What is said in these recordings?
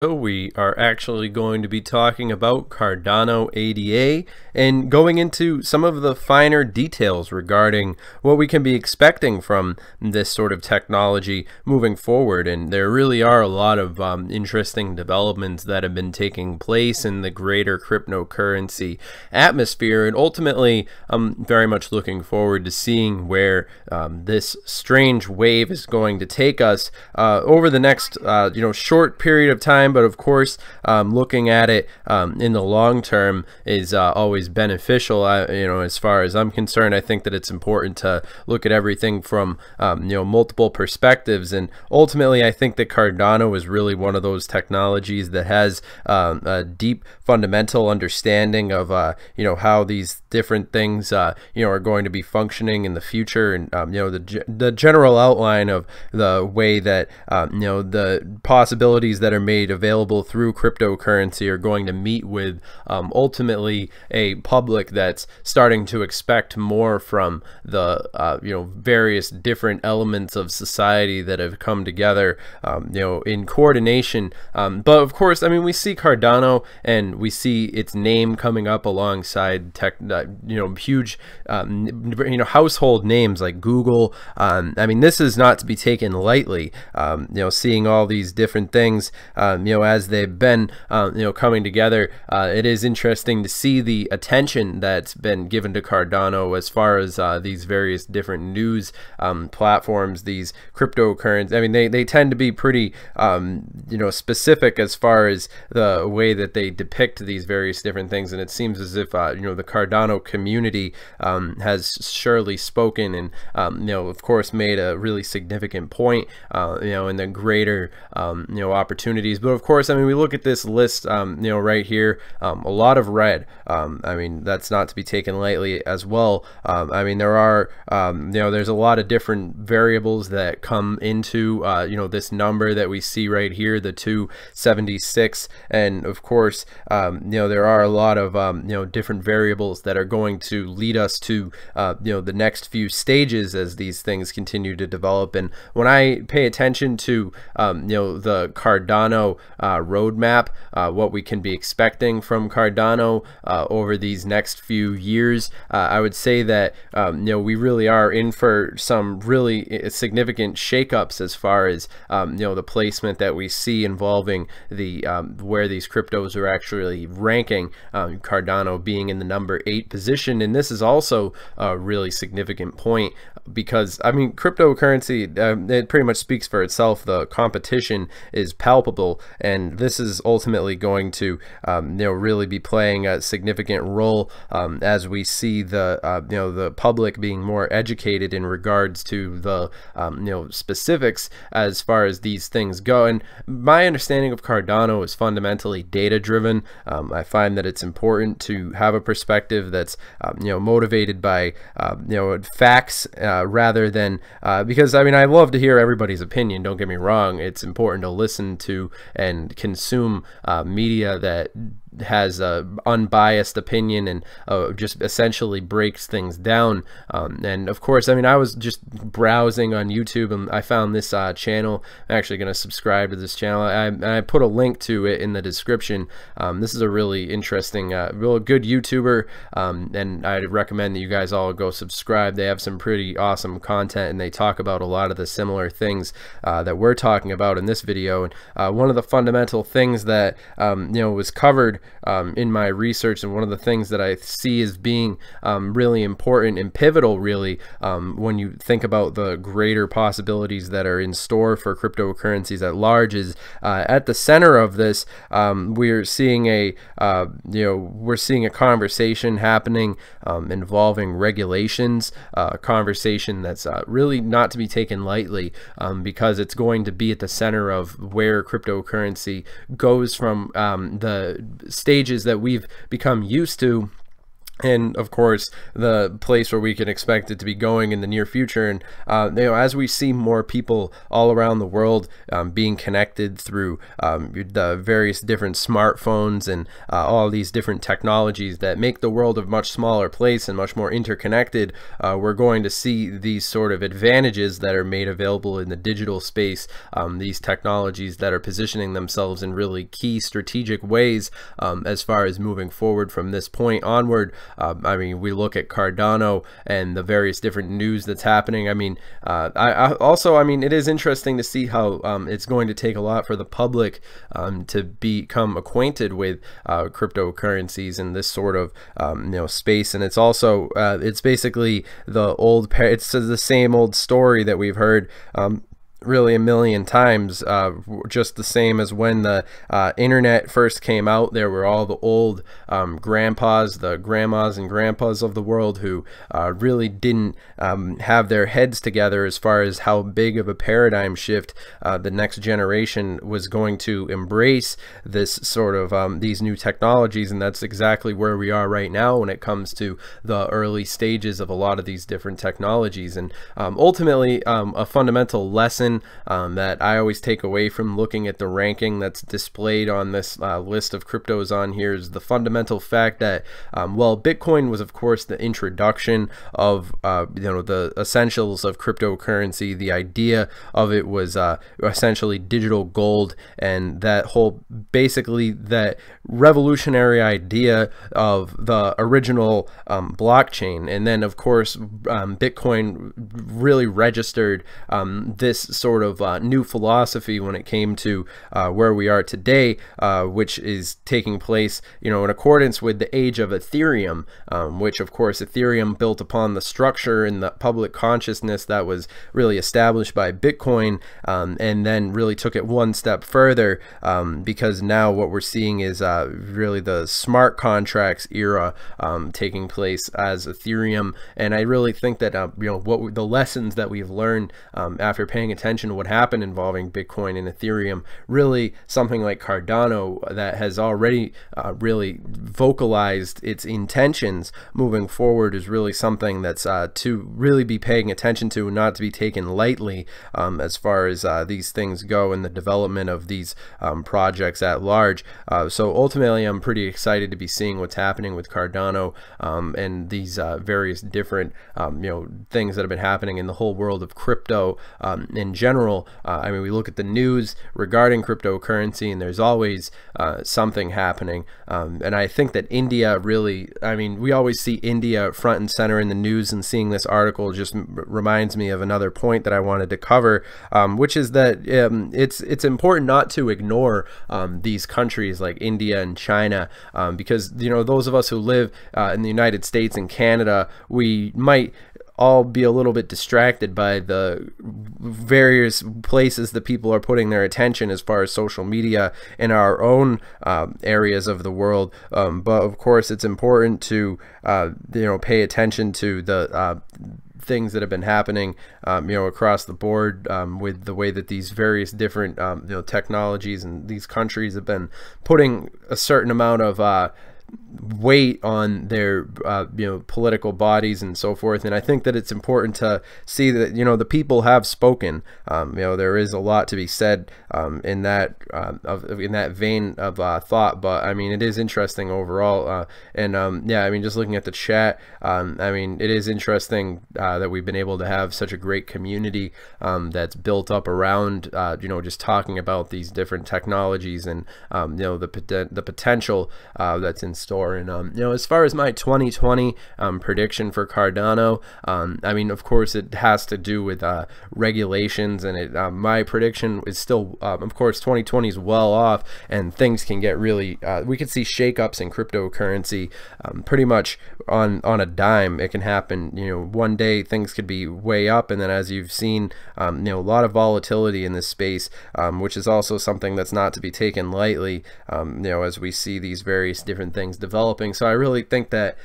So we are actually going to be talking about Cardano ADA and going into some of the finer details regarding what we can be expecting from this sort of technology moving forward. And there really are a lot of interesting developments that have been taking place in the greater cryptocurrency atmosphere. And ultimately, I'm very much looking forward to seeing where this strange wave is going to take us over the next short period of time. But of course, looking at it in the long term is always beneficial. As far as I'm concerned, I think that it's important to look at everything from multiple perspectives, and ultimately, I think that Cardano is really one of those technologies that has a deep fundamental understanding of how these different things are going to be functioning in the future, and the general outline of the way that the possibilities that are made available through cryptocurrency are going to meet with ultimately a public that's starting to expect more from the various different elements of society that have come together in coordination. But of course, I mean, we see Cardano and we see its name coming up alongside huge household names like Google. I mean, this is not to be taken lightly. Seeing all these different things as they've been coming together, it is interesting to see the attention that's been given to Cardano as far as these various different news platforms, these cryptocurrencies. I mean, they tend to be pretty specific as far as the way that they depict these various different things, and it seems as if the Cardano community has surely spoken and of course made a really significant point in the greater opportunities. But of course, I mean, we look at this list right here, a lot of red. I mean, that's not to be taken lightly as well. I mean, there are there's a lot of different variables that come into this number that we see right here, the 276, and of course there are a lot of different variables that are going to lead us to the next few stages as these things continue to develop. And when I pay attention to the Cardano roadmap, what we can be expecting from Cardano over these next few years, I would say that we really are in for some really significant shakeups as far as the placement that we see involving the where these cryptos are actually ranking, Cardano being in the number 8 position. And this is also a really significant point because, I mean, cryptocurrency, it pretty much speaks for itself. The competition is palpable, and this is ultimately going to really be playing a significant role as we see the public being more educated in regards to the specifics as far as these things go. And my understanding of Cardano is fundamentally data driven. I find that it's important to have a perspective that's motivated by facts rather than because, I mean, I love to hear everybody's opinion, don't get me wrong. It's important to listen to and consume media that has a unbiased opinion and just essentially breaks things down. And of course, I mean, I was just browsing on YouTube and I found this channel. I'm actually going to subscribe to this channel. I put a link to it in the description. This is a really interesting, real good YouTuber, and I'd recommend that you guys all go subscribe. They have some pretty awesome content, and they talk about a lot of the similar things that we're talking about in this video. And one of the fundamental things that was covered in my research, and one of the things that I see as being really important and pivotal, really, when you think about the greater possibilities that are in store for cryptocurrencies at large, is at the center of this, we're seeing a conversation happening involving regulations, a conversation that's really not to be taken lightly, because it's going to be at the center of where cryptocurrency goes from the stages that we've become used to and of course the place where we can expect it to be going in the near future. And as we see more people all around the world being connected through the various different smartphones and all these different technologies that make the world a much smaller place and much more interconnected, we're going to see these sort of advantages that are made available in the digital space, these technologies that are positioning themselves in really key strategic ways as far as moving forward from this point onward. I mean, we look at Cardano and the various different news that's happening. I mean, I mean, it is interesting to see how it's going to take a lot for the public to become acquainted with cryptocurrencies and this sort of space. And it's also it's basically it's the same old story that we've heard really a million times, just the same as when the internet first came out. There were all the old grandpas, the grandmas and grandpas of the world who really didn't have their heads together as far as how big of a paradigm shift the next generation was going to embrace this sort of these new technologies. And that's exactly where we are right now when it comes to the early stages of a lot of these different technologies. And ultimately a fundamental lesson that I always take away from looking at the ranking that's displayed on this list of cryptos on here is the fundamental fact that well, Bitcoin was of course the introduction of the essentials of cryptocurrency. The idea of it was essentially digital gold, and that whole basically that revolutionary idea of the original blockchain. And then of course Bitcoin really registered this sort of new philosophy when it came to where we are today, which is taking place in accordance with the age of Ethereum, which of course Ethereum built upon the structure and the public consciousness that was really established by Bitcoin, and then really took it one step further, because now what we're seeing is really the smart contracts era taking place as Ethereum. And I really think that what the lessons that we've learned after paying attention to what happened involving Bitcoin and Ethereum, really something like Cardano that has already really vocalized its intentions moving forward is really something that's to really be paying attention to and not to be taken lightly as far as these things go in the development of these projects at large. So ultimately I'm pretty excited to be seeing what's happening with Cardano and these various different things that have been happening in the whole world of crypto in general. I mean, we look at the news regarding cryptocurrency and there's always something happening, and I think that India really, I mean, we always see India front and center in the news, and seeing this article just reminds me of another point that I wanted to cover, which is that it's important not to ignore these countries like India and China, because those of us who live in the United States and Canada, we might all be a little bit distracted by the various places that people are putting their attention as far as social media in our own areas of the world. But of course it's important to pay attention to the things that have been happening across the board with the way that these various different technologies and these countries have been putting a certain amount of weight on their political bodies and so forth. And I think that it's important to see that the people have spoken. There is a lot to be said in that vein of thought. But I mean, it is interesting overall, and yeah, I mean, just looking at the chat, I mean, it is interesting that we've been able to have such a great community that's built up around just talking about these different technologies and the potential that's in store. And as far as my 2020 prediction for Cardano, I mean, of course it has to do with regulations, and my prediction is still of course 2020 is well off, and things can get really we could see shakeups in cryptocurrency pretty much on a dime. It can happen, one day things could be way up, and then as you've seen, a lot of volatility in this space, which is also something that's not to be taken lightly, as we see these various different things developing. So I really think that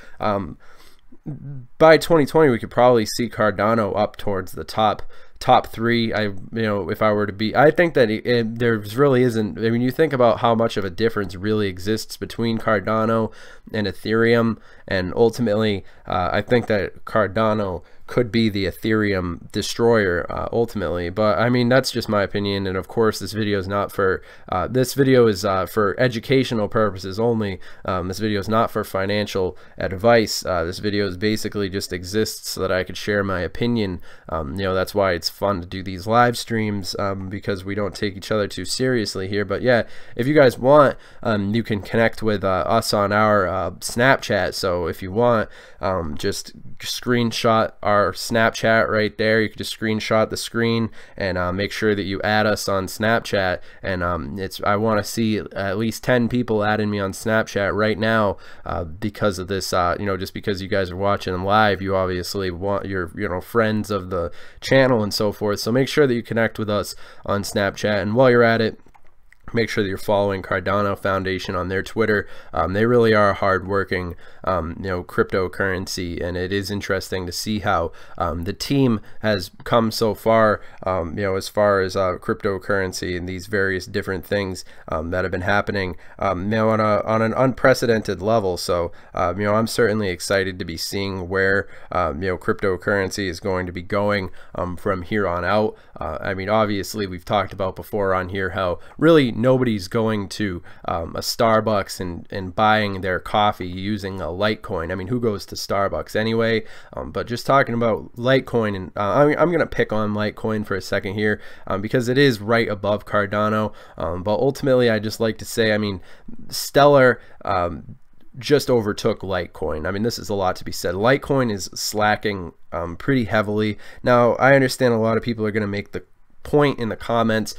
by 2020 we could probably see Cardano up towards the top top 3. If I were to be, I think that there really isn't. I mean, you think about how much of a difference really exists between Cardano and Ethereum, and ultimately, I think that Cardano could be the Ethereum destroyer ultimately. But I mean, that's just my opinion, and of course this video is not for this video is for educational purposes only. This video is not for financial advice. This video is basically just exists so that I could share my opinion. That's why it's fun to do these live streams, because we don't take each other too seriously here. But yeah, if you guys want, you can connect with us on our Snapchat. So if you want, just screenshot our Snapchat right there. You can just screenshot the screen and make sure that you add us on Snapchat. And I want to see at least 10 people adding me on Snapchat right now, because of this. Just because you guys are watching live, you obviously want your friends of the channel and so forth. So make sure that you connect with us on Snapchat, and while you're at it, make sure that you're following Cardano Foundation on their Twitter. They really are hardworking, cryptocurrency, and it is interesting to see how the team has come so far, as far as cryptocurrency and these various different things that have been happening, on an unprecedented level. So, I'm certainly excited to be seeing where, cryptocurrency is going to be going from here on out. I mean, obviously, we've talked about before on here how really nobody's going to a Starbucks and buying their coffee using a Litecoin. I mean, who goes to Starbucks anyway? But just talking about Litecoin, and I'm going to pick on Litecoin for a second here, because it is right above Cardano. But ultimately, I just like to say, I mean, Stellar just overtook Litecoin. I mean, this is a lot to be said. Litecoin is slacking pretty heavily. Now, I understand a lot of people are going to make the point in the comments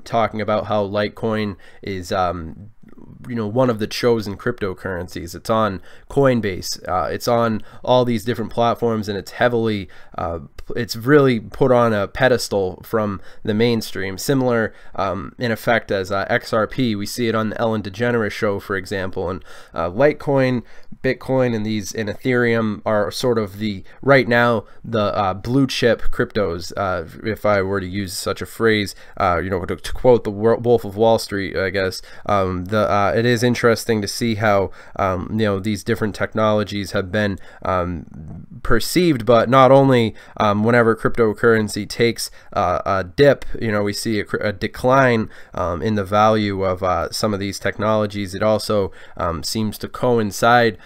talking about how Litecoin is one of the chosen cryptocurrencies. It's on Coinbase, it's on all these different platforms, and it's heavily it's really put on a pedestal from the mainstream, similar in effect as XRP. We see it on the Ellen DeGeneres show, for example. And Litecoin, Bitcoin, and Ethereum are sort of right now the blue chip cryptos, if I were to use such a phrase, to quote the Wolf of Wall Street, I guess. It is interesting to see how these different technologies have been perceived, but not only whenever cryptocurrency takes a dip, we see a decline in the value of some of these technologies. It also seems to coincide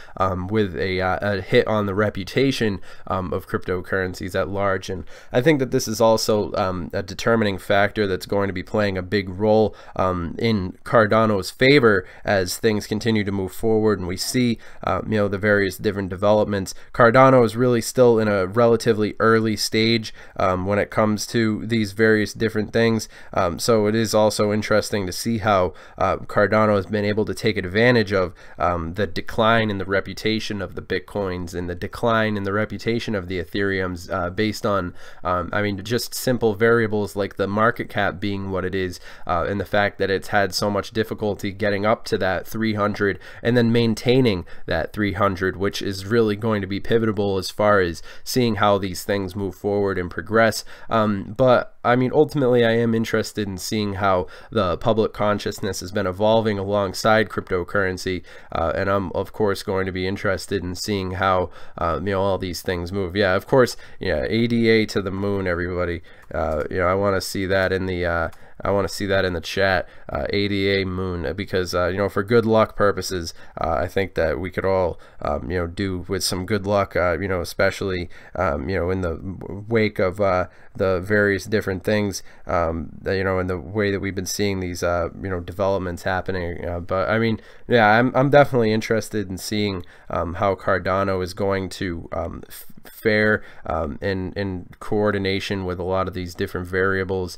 with a hit on the reputation of cryptocurrencies at large. And I think that this is also a determining factor that's going to be playing a big role in Cardano's favor as things continue to move forward, and we see the various different developments. Cardano is really still in a relatively early stage when it comes to these various different things, so it is also interesting to see how Cardano has been able to take advantage of the decline in the reputation of the Bitcoins and the decline in the reputation of the Ethereums based on I mean, just simple variables like the market cap being what it is, and the fact that it's had so much difficulty getting up to that 300 and then maintaining that 300, which is really going to be pivotal as far as seeing how these things move forward and progress. But I mean, ultimately, I am interested in seeing how the public consciousness has been evolving alongside cryptocurrency, and I'm of course going to be interested in seeing how all these things move. Yeah, of course, yeah, ADA to the moon, everybody. I want to see that in the chat, ADA moon, because for good luck purposes, I think that we could all do with some good luck, especially in the wake of the various different things, in the way that we've been seeing these developments happening. But I mean, yeah, I'm definitely interested in seeing how Cardano is going to fare in coordination with a lot of these different variables,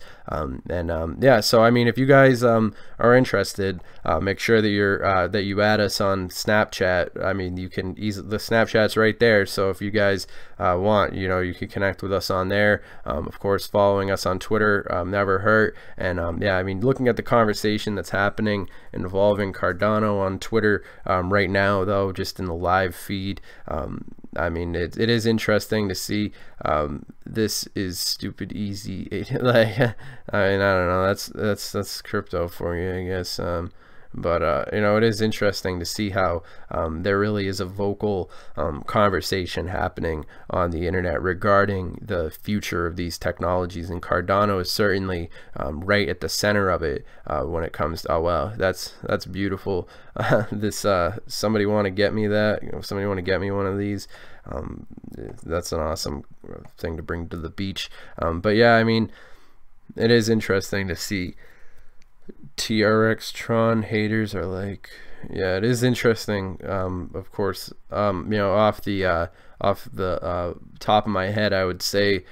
yeah. So I mean, if you guys are interested, make sure that you add us on Snapchat. I mean, you can the Snapchat's right there, so if you guys want, you can connect with us on there. Of course, following us on Twitter never hurt. And yeah, I mean, looking at the conversation that's happening involving Cardano on Twitter right now, though, just in the live feed, I mean, it is interesting to see. This is stupid easy. Like, I mean, I don't know. That's crypto for you, I guess. But you know, it is interesting to see how there really is a vocal conversation happening on the internet regarding the future of these technologies, and Cardano is certainly right at the center of it when it comes to, oh wow, that's beautiful. This somebody want to get me that? Somebody want to get me one of these? That's an awesome thing to bring to the beach. But yeah, I mean, it is interesting to see. TRon haters are like, yeah, it is interesting. Of course, you know, off the top of my head, I would say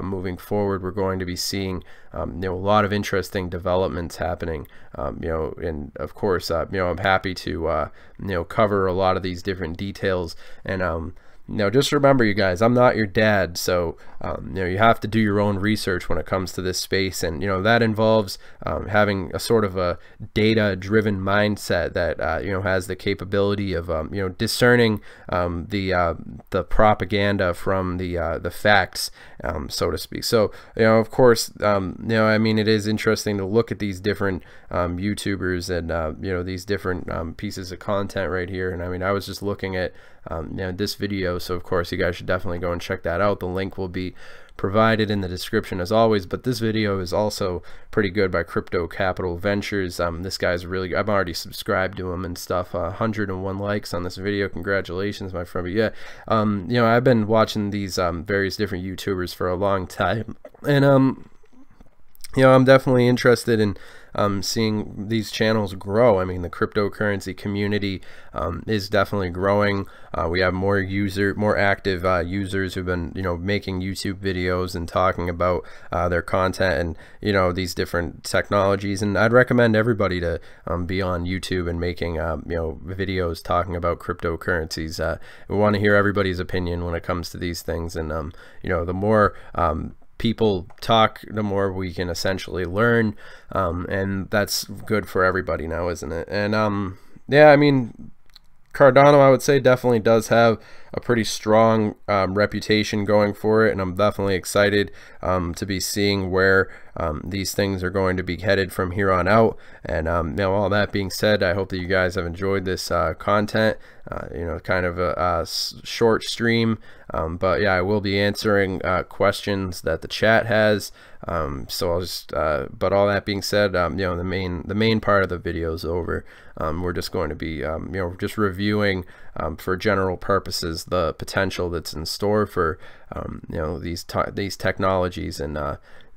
moving forward, we're going to be seeing you know, a lot of interesting developments happening. You know, and of course, you know, I'm happy to you know, cover a lot of these different details. And now, just remember, you guys, I'm not your dad, so you know, you have to do your own research when it comes to this space, and you know, that involves having a sort of a data-driven mindset that you know, has the capability of you know, discerning the propaganda from the facts, so to speak. So you know, of course, you know, I mean, it is interesting to look at these different YouTubers and you know, these different pieces of content right here. And I mean, I was just looking at you know, this video, so of course you guys should definitely go and check that out. The link will be provided in the description as always, but this video is also pretty good by Crypto Capital Ventures. This guy's really, I've already subscribed to him and stuff. 101 likes on this video. Congratulations, my friend. But yeah, you know, I've been watching these various different YouTubers for a long time, and you know, I'm definitely interested in seeing these channels grow. I mean, the cryptocurrency community is definitely growing. We have more active users who've been, you know, making YouTube videos and talking about their content and, you know, these different technologies. And I'd recommend everybody to be on YouTube and making, you know, videos talking about cryptocurrencies. We want to hear everybody's opinion when it comes to these things. And, you know, the more people talk, the more we can essentially learn, and that's good for everybody now, isn't it? And yeah, I mean, Cardano, I would say, definitely does have a pretty strong reputation going for it, and I'm definitely excited to be seeing where these things are going to be headed from here on out. And you know, all that being said, I hope that you guys have enjoyed this content. You know, kind of a short stream, but yeah, I will be answering questions that the chat has. So I'll just, but all that being said, you know, the main part of the video is over. We're just going to be, you know, just reviewing for general purposes the potential that's in store for, you know, these technologies, and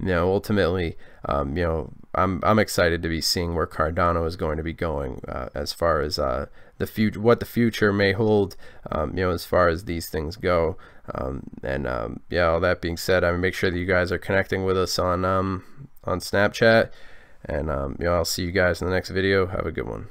you know, ultimately, you know, I'm excited to be seeing where Cardano is going to be going as far as the future, what the future may hold, you know, as far as these things go. And yeah, all that being said, I mean, make sure that you guys are connecting with us on Snapchat, and you know, I'll see you guys in the next video. Have a good one.